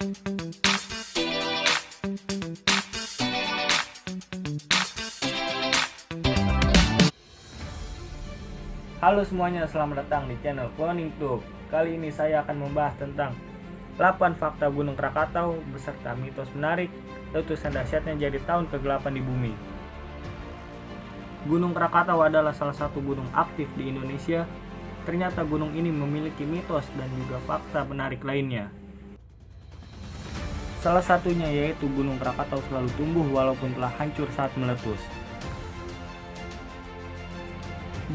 Halo semuanya, selamat datang di channel KoningTube. Kali ini saya akan membahas tentang 8 fakta Gunung Krakatau beserta mitos menarik letusan dahsyatnya jadi tahun ke-8 di bumi. Gunung Krakatau adalah salah satu gunung aktif di Indonesia. Ternyata gunung ini memiliki mitos dan juga fakta menarik lainnya. Salah satunya yaitu Gunung Krakatau selalu tumbuh walaupun telah hancur saat meletus.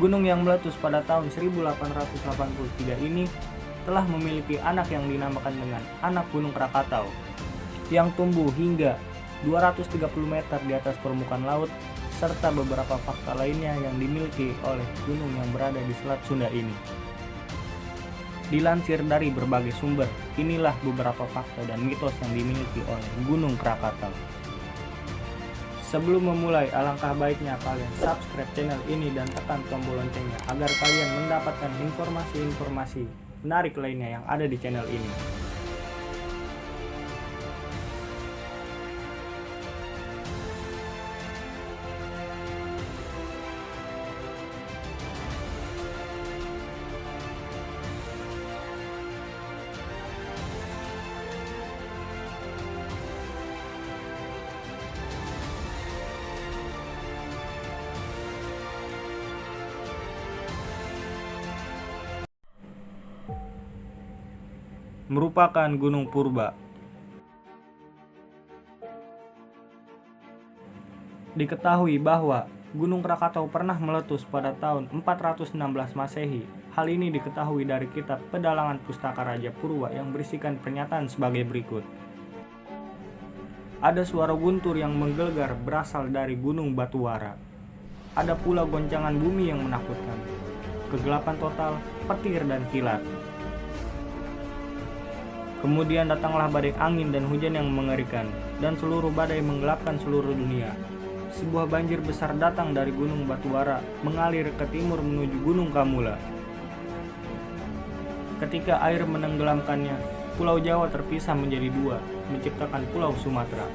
Gunung yang meletus pada tahun 1883 ini telah memiliki anak yang dinamakan dengan anak Gunung Krakatau, yang tumbuh hingga 230 meter di atas permukaan laut, serta beberapa fakta lainnya yang dimiliki oleh gunung yang berada di Selat Sunda ini. Dilansir dari berbagai sumber, inilah beberapa fakta dan mitos yang dimiliki oleh Gunung Krakatau. Sebelum memulai, alangkah baiknya kalian subscribe channel ini dan tekan tombol loncengnya agar kalian mendapatkan informasi-informasi menarik lainnya yang ada di channel ini. Merupakan gunung purba. Diketahui bahwa Gunung Krakatau pernah meletus pada tahun 416 Masehi. Hal ini diketahui dari kitab Pedalangan Pustaka Raja Purwa yang berisikan pernyataan sebagai berikut. Ada suara guntur yang menggelegar berasal dari Gunung Batuwara. Ada pula goncangan bumi yang menakutkan, kegelapan total, petir dan kilat. Kemudian datanglah badai angin dan hujan yang mengerikan, dan seluruh badai menggelapkan seluruh dunia. Sebuah banjir besar datang dari Gunung Batuwara, mengalir ke timur menuju Gunung Kamula. Ketika air menenggelamkannya, Pulau Jawa terpisah menjadi dua, menciptakan Pulau Sumatera.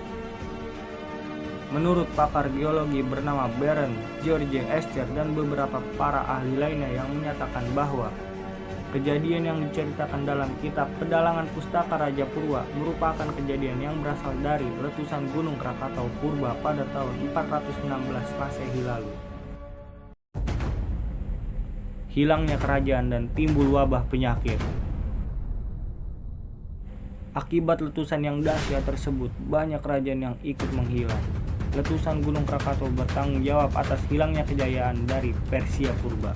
Menurut pakar geologi bernama Baron George Escher dan beberapa para ahli lainnya yang menyatakan bahwa kejadian yang diceritakan dalam kitab Pedalangan Pustaka Raja Purwa merupakan kejadian yang berasal dari letusan Gunung Krakatau purba pada tahun 416 Masehi lalu. Hilangnya kerajaan dan timbul wabah penyakit. Akibat letusan yang dahsyat tersebut, banyak kerajaan yang ikut menghilang. Letusan Gunung Krakatau bertanggung jawab atas hilangnya kejayaan dari Persia purba.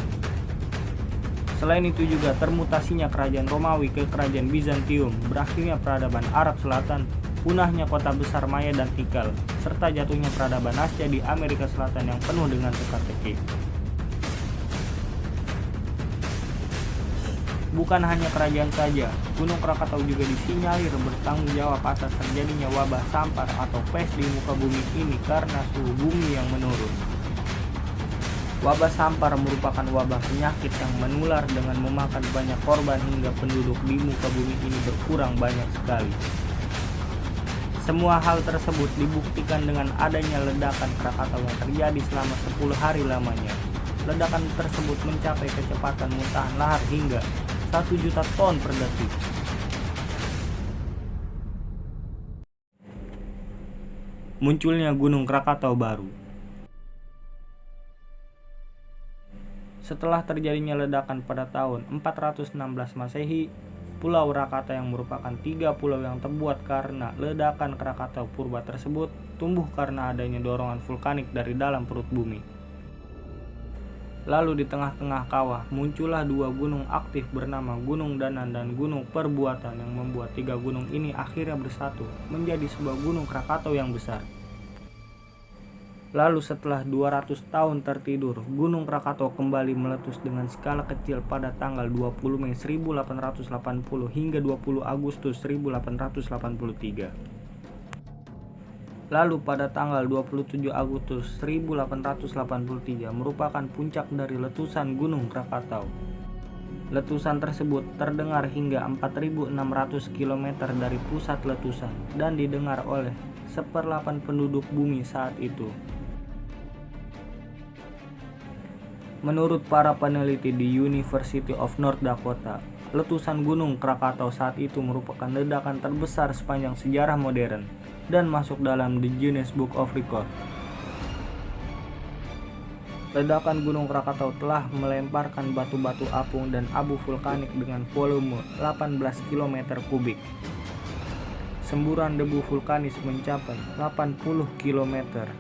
Selain itu juga termutasinya kerajaan Romawi ke kerajaan Bizantium, berakhirnya peradaban Arab Selatan, punahnya kota besar Maya dan Tikal, serta jatuhnya peradaban Asia di Amerika Selatan yang penuh dengan teka-teki. Bukan hanya kerajaan saja, Gunung Krakatau juga disinyalir bertanggung jawab atas terjadinya wabah sampar atau pes di muka bumi ini karena suhu bumi yang menurun. Wabah sampar merupakan wabah penyakit yang menular dengan memakan banyak korban hingga penduduk di muka bumi ini berkurang banyak sekali. Semua hal tersebut dibuktikan dengan adanya ledakan Krakatau yang terjadi selama 10 hari lamanya. Ledakan tersebut mencapai kecepatan muntahan lahar hingga 1 juta ton per detik. Munculnya Gunung Krakatau baru. Setelah terjadinya ledakan pada tahun 416 Masehi, Pulau Rakata yang merupakan 3 pulau yang terbuat karena ledakan Krakatau purba tersebut tumbuh karena adanya dorongan vulkanik dari dalam perut bumi. Lalu di tengah-tengah kawah muncullah 2 gunung aktif bernama Gunung Danan dan Gunung Perbuatan yang membuat 3 gunung ini akhirnya bersatu menjadi sebuah Gunung Krakatau yang besar. Lalu setelah 200 tahun tertidur, Gunung Krakatau kembali meletus dengan skala kecil pada tanggal 20 Mei 1880 hingga 20 Agustus 1883. Lalu pada tanggal 27 Agustus 1883 merupakan puncak dari letusan Gunung Krakatau. Letusan tersebut terdengar hingga 4.600 km dari pusat letusan dan didengar oleh 1/8 penduduk bumi saat itu. Menurut para peneliti di University of North Dakota, letusan Gunung Krakatau saat itu merupakan ledakan terbesar sepanjang sejarah modern dan masuk dalam The Guinness Book of Records. Ledakan Gunung Krakatau telah melemparkan batu-batu apung dan abu vulkanik dengan volume 18 km kubik. Semburan debu vulkanis mencapai 80 km.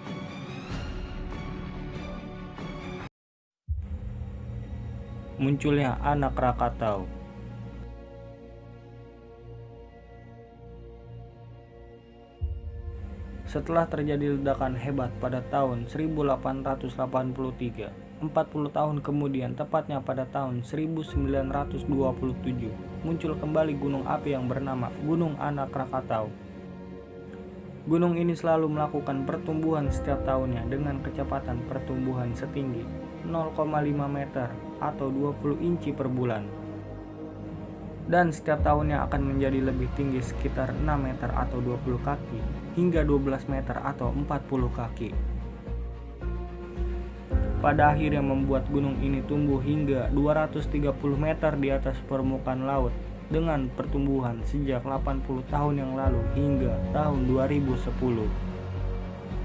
Munculnya anak Krakatau. Setelah terjadi ledakan hebat pada tahun 1883, 40 tahun kemudian, tepatnya pada tahun 1927, muncul kembali gunung api yang bernama Gunung Anak Krakatau. Gunung ini selalu melakukan pertumbuhan setiap tahunnya dengan kecepatan pertumbuhan setinggi 0,5 meter atau 20 inci per bulan. Dan setiap tahunnya akan menjadi lebih tinggi sekitar 6 meter atau 20 kaki hingga 12 meter atau 40 kaki. Pada akhirnya membuat gunung ini tumbuh hingga 230 meter di atas permukaan laut dengan pertumbuhan sejak 80 tahun yang lalu hingga tahun 2010.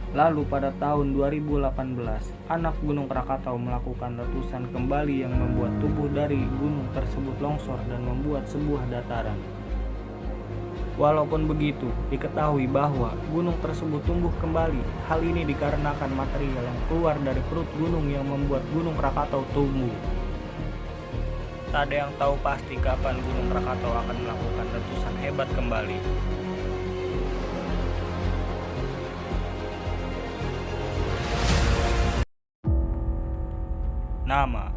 Lalu pada tahun 2018, anak Gunung Krakatau melakukan letusan kembali yang membuat tubuh dari gunung tersebut longsor dan membuat sebuah dataran. Walaupun begitu, diketahui bahwa gunung tersebut tumbuh kembali. Hal ini dikarenakan material yang keluar dari perut gunung yang membuat Gunung Krakatau tumbuh. Tak ada yang tahu pasti kapan Gunung Krakatau akan melakukan letusan hebat kembali. Nama.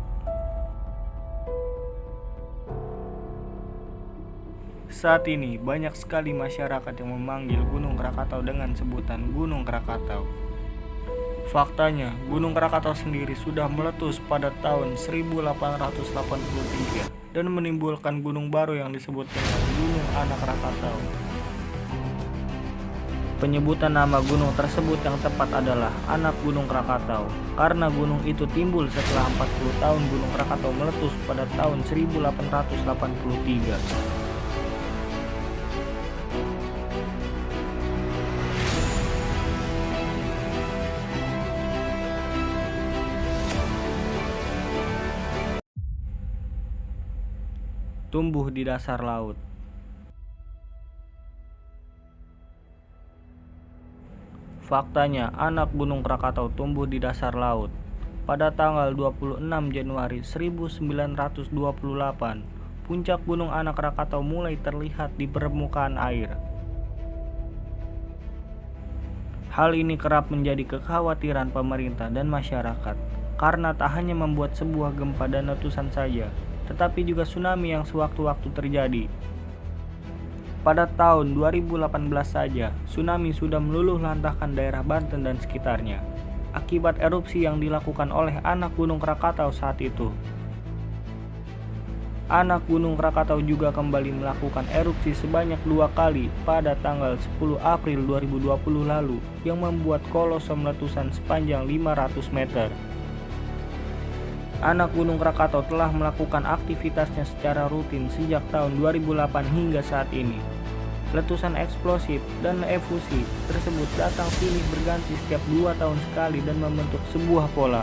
Saat ini banyak sekali masyarakat yang memanggil Gunung Krakatau dengan sebutan Gunung Krakatau. Faktanya, Gunung Krakatau sendiri sudah meletus pada tahun 1883 dan menimbulkan gunung baru yang disebut dengan Gunung Anak Krakatau. Penyebutan nama gunung tersebut yang tepat adalah Anak Gunung Krakatau, karena gunung itu timbul setelah 40 tahun Gunung Krakatau meletus pada tahun 1883. Tumbuh di dasar laut. Faktanya, anak Gunung Krakatau tumbuh di dasar laut. Pada tanggal 26 Januari 1928, puncak Gunung Anak Krakatau mulai terlihat di permukaan air. Hal ini kerap menjadi kekhawatiran pemerintah dan masyarakat, karena tak hanya membuat sebuah gempa dan letusan saja, tetapi juga tsunami yang sewaktu-waktu terjadi. Pada tahun 2018 saja, tsunami sudah meluluh lantahkan daerah Banten dan sekitarnya, akibat erupsi yang dilakukan oleh anak Gunung Krakatau saat itu. Anak Gunung Krakatau juga kembali melakukan erupsi sebanyak 2 kali pada tanggal 10 April 2020 lalu, yang membuat kolosom letusan sepanjang 500 meter. Anak Gunung Krakatau telah melakukan aktivitasnya secara rutin sejak tahun 2008 hingga saat ini. Letusan eksplosif dan efusi tersebut datang silih berganti setiap 2 tahun sekali dan membentuk sebuah pola.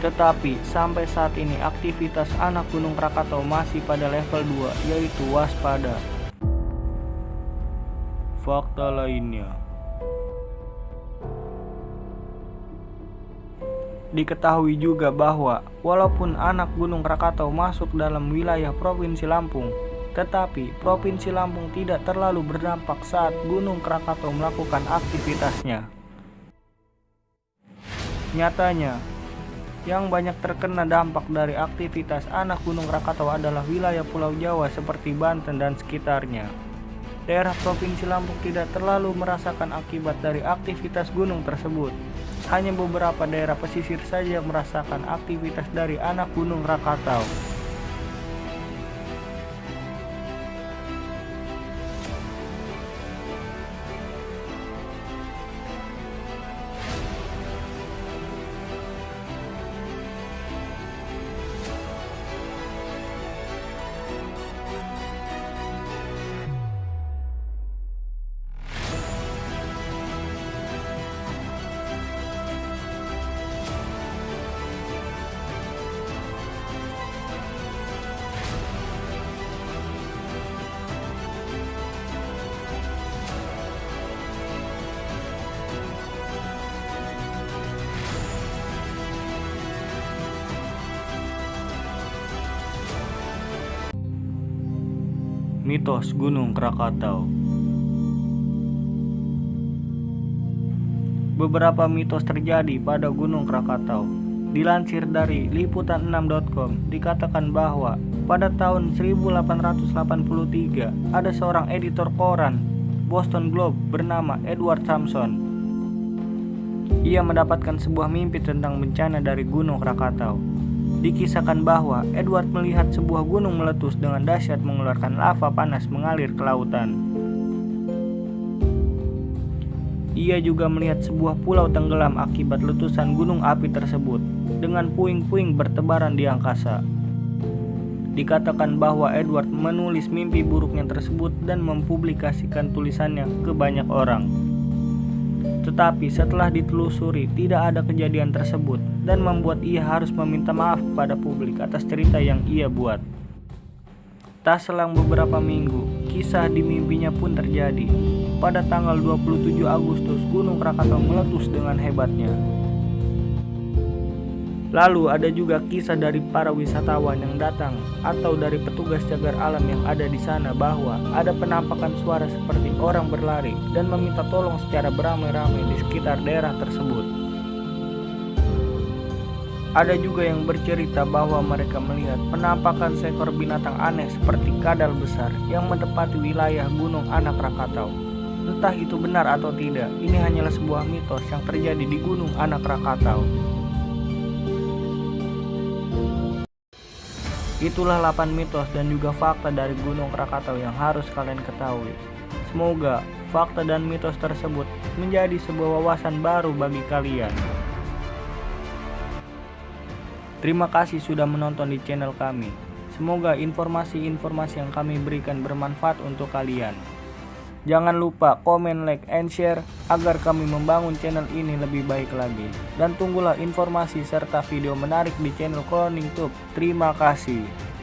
Tetapi sampai saat ini aktivitas anak Gunung Krakatau masih pada level 2, yaitu waspada. Fakta lainnya. Diketahui juga bahwa walaupun anak Gunung Krakatau masuk dalam wilayah Provinsi Lampung, tetapi Provinsi Lampung tidak terlalu berdampak saat Gunung Krakatau melakukan aktivitasnya. Nyatanya, yang banyak terkena dampak dari aktivitas anak Gunung Krakatau adalah wilayah Pulau Jawa seperti Banten dan sekitarnya. Daerah Provinsi Lampung tidak terlalu merasakan akibat dari aktivitas gunung tersebut. Hanya beberapa daerah pesisir saja merasakan aktivitas dari anak Gunung Krakatau. Mitos Gunung Krakatau. Beberapa mitos terjadi pada Gunung Krakatau. Dilansir dari liputan6.com, dikatakan bahwa pada tahun 1883 ada seorang editor koran Boston Globe bernama Edward Sampson. Ia mendapatkan sebuah mimpi tentang bencana dari Gunung Krakatau. Dikisahkan bahwa Edward melihat sebuah gunung meletus dengan dahsyat mengeluarkan lava panas mengalir ke lautan. Ia juga melihat sebuah pulau tenggelam akibat letusan gunung api tersebut dengan puing-puing bertebaran di angkasa. Dikatakan bahwa Edward menulis mimpi buruknya tersebut dan mempublikasikan tulisannya ke banyak orang. Tetapi setelah ditelusuri, tidak ada kejadian tersebut dan membuat ia harus meminta maaf kepada publik atas cerita yang ia buat. Tak selang beberapa minggu, kisah di mimpinya pun terjadi. Pada tanggal 27 Agustus, Gunung Krakatau meletus dengan hebatnya. Lalu ada juga kisah dari para wisatawan yang datang atau dari petugas cagar alam yang ada di sana bahwa ada penampakan suara seperti orang berlari dan meminta tolong secara beramai-ramai di sekitar daerah tersebut. Ada juga yang bercerita bahwa mereka melihat penampakan seekor binatang aneh seperti kadal besar yang menepati wilayah Gunung Anak Krakatau. Entah itu benar atau tidak, ini hanyalah sebuah mitos yang terjadi di Gunung Anak Krakatau. Itulah 8 mitos dan juga fakta dari Gunung Krakatau yang harus kalian ketahui. Semoga fakta dan mitos tersebut menjadi sebuah wawasan baru bagi kalian. Terima kasih sudah menonton di channel kami. Semoga informasi-informasi yang kami berikan bermanfaat untuk kalian. Jangan lupa komen, like, and share agar kami membangun channel ini lebih baik lagi. Dan tunggulah informasi serta video menarik di channel Cloning Tube. Terima kasih.